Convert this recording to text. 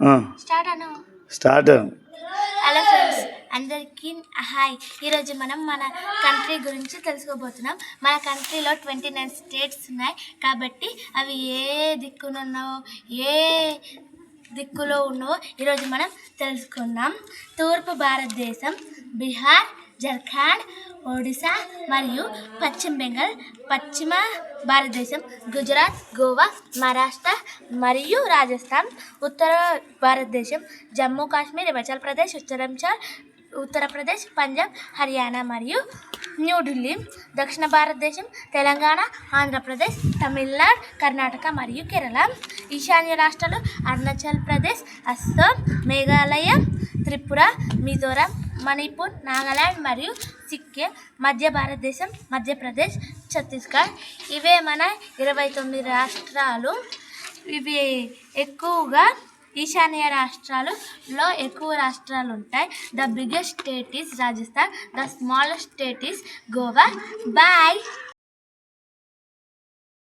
Start. Hello friends, అందరికీ hi. ఈరోజు మనం మన కంట్రీ గురించి తెలుసుకోబోతున్నాం. మన కంట్రీలో 29 స్టేట్స్ ఉన్నాయి కాబట్టి అవి ఏ దిక్కులో ఉన్నావో ఈరోజు మనం తెలుసుకుందాం. తూర్పు భారతదేశం బీహార్, జార్ఖండ్, ఒడిశా మరియు పశ్చిమ బెంగాల్. పశ్చిమ భారతదేశం గుజరాత్, గోవా, మహారాష్ట్ర మరియు రాజస్థాన్. ఉత్తర భారతదేశం జమ్మూ కాశ్మీర్, హిమాచల్ ప్రదేశ్, ఉత్తరప్రదేశ్, పంజాబ్, హర్యానా మరియు న్యూఢిల్లీ. దక్షిణ భారతదేశం తెలంగాణ, ఆంధ్రప్రదేశ్, తమిళనాడు, కర్ణాటక మరియు కేరళ. ఈశాన్య రాష్ట్రాలు అరుణాచల్ ప్రదేశ్, అస్సాం, మేఘాలయ, త్రిపుర, మిజోరాం, మణిపూర్, నాగాలాండ్ మరియు సిక్కిం. మధ్య భారతదేశం మధ్యప్రదేశ్, ఛత్తీస్గఢ్. ఇవే మన 29 రాష్ట్రాలు. ఇవి ఎక్కువగా ఈశాన్య రాష్ట్రాలలో ఎక్కువ రాష్ట్రాలు ఉంటాయి. The biggest state is Rajasthan. The smallest state is Goa. Bye.